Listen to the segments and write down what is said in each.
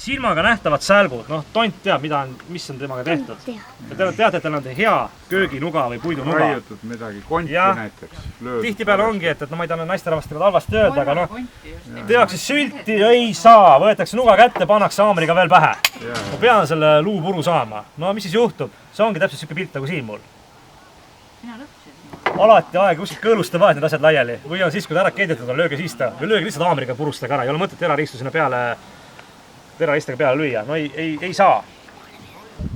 silmaga nähtavad sälgud, noh, tont teab, mis on temaga tehtud. Ja te teate, et tal on hea kööginuga või puidunuga. Raiutud midagi, konti näiteks. Tihtipeale ongi, et no ma ei taha naisterahvast halvasti öelda, aga noh, tehakse sülti, ei saa, võetakse nuga kätte, pannakse haamriga veel pähe. Ma pean selle luupuru saama. No mis siis juhtub? See ongi täpselt siuke pilt nagu siin mul. Alati aeg kuskilt kõõluste vahet need asjad laiali. Või on siis, kui ta ära keedetud on, lööge siis ta. Või lööge lihtsalt haamriga purustage ära. Ei ole mõtet terariistu sinna peale, teraristega peale lüüa. No ei saa.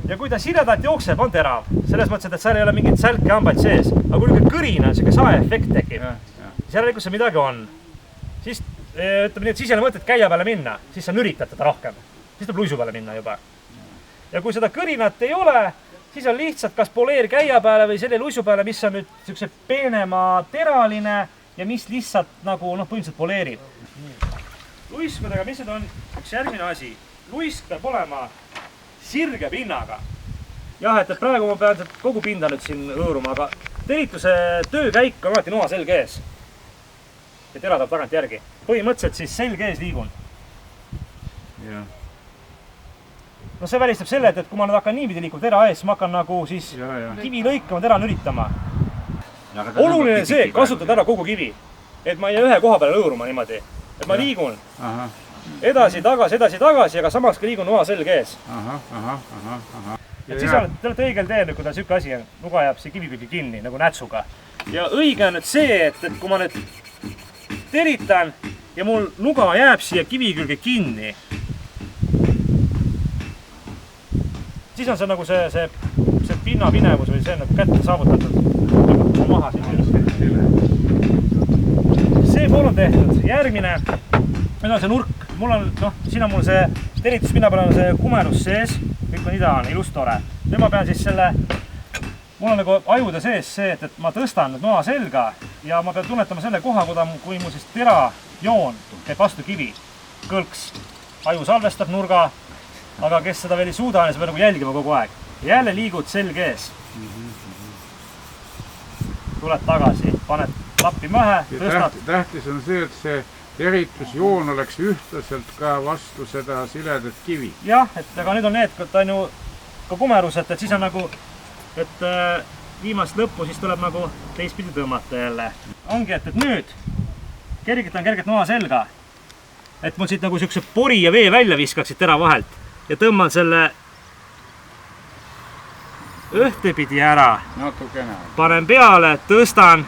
Ja kui ta siredalt jookseb, on terav. Selles mõttes, et seal ei ole mingit sälke hambaid sees. Aga kui niisugune kõrina, niisugune saeefekt tekib, siis järelikult see midagi on. Siis, ütleme nii, et siis ei ole mõtet käia peale minna. Siis sa nüritad teda rohkem. Siis tuleb luisu peale minna juba. Ja kui seda kõrinat ei ole, siis on lihtsalt kas poleer käia peale või selle luisu peale, mis on nüüd niisuguse peenema teraline ja mis lihtsalt nagu põhimõtteliselt poleerib. Luiskudega, mis need on? Üks järgmine asi. Luisk peab olema sirge pinnaga. Jah, et praegu ma pean kogu pinda nüüd siin hõõruma, aga terituse töökäik on alati noa selge ees. Ja tera tuleb tagant järgi. Põhimõtteliselt siis selge ees liigun. No see välistab selle, et kui ma nüüd hakkan niipidi liikuma tera ees, ma hakkan nagu siis kivi lõikama, tera nüritama. Oluline see, kasutad ära kogu kivi. Et ma ei jää ühe koha peale lõõruma niimoodi. Et ma liigun edasi, tagasi, aga samaks ka liigun noa selge ees. Et siis te olete õigel teel, kui ta siuke asi on, nuga jääb see kivi külge kinni, nagu nätsuga. Ja õige on nüüd see, et kui ma nüüd teritan ja mul nuga jääb siia kivi külge kinni, siis on see nagu see pinnapinevus või see on nagu kätte saavutatud. Maha siin. See pool on tehtud. Järgmine, meil on see nurk. Siin on mul see terituspinna peal on see kumerus sees. Kõik on ideaalne, ilus tore. Nüüd ma pean siis selle, mul on nagu ajude sees see, et ma tõstan noa selga ja ma pean tunnetama selle koha, kui mul siis terajoon käib vastu kivi. Kõlks. Aju salvestab nurga. Aga kes seda veel ei suuda, siis peab nagu jälgima kogu aeg. Jälle liigud selge ees. Tuled tagasi, paned lappi mahe, tõstad. Tähtis on see, et see teritusjoon oleks ühtlaselt ka vastu seda siledat kivi. Jah, aga nüüd on need, et on ju ka kumerused, et siis on nagu, et viimast lõppu siis tuleb nagu teistpidi tõmmata jälle. Ongi, et nüüd kergitan kergelt noa selga, et mul siit nagu siukse pori ja vee välja viskaksid tera vahelt. Ja tõmban selle ühtepidi ära. Natukene. Panen peale, tõstan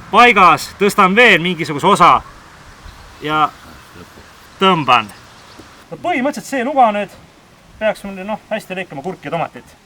paigas, tõstan veel mingisuguse osa ja tõmban. Põhimõtteliselt see nuga nüüd peaks mul hästi lõikama kurki ja tomatit.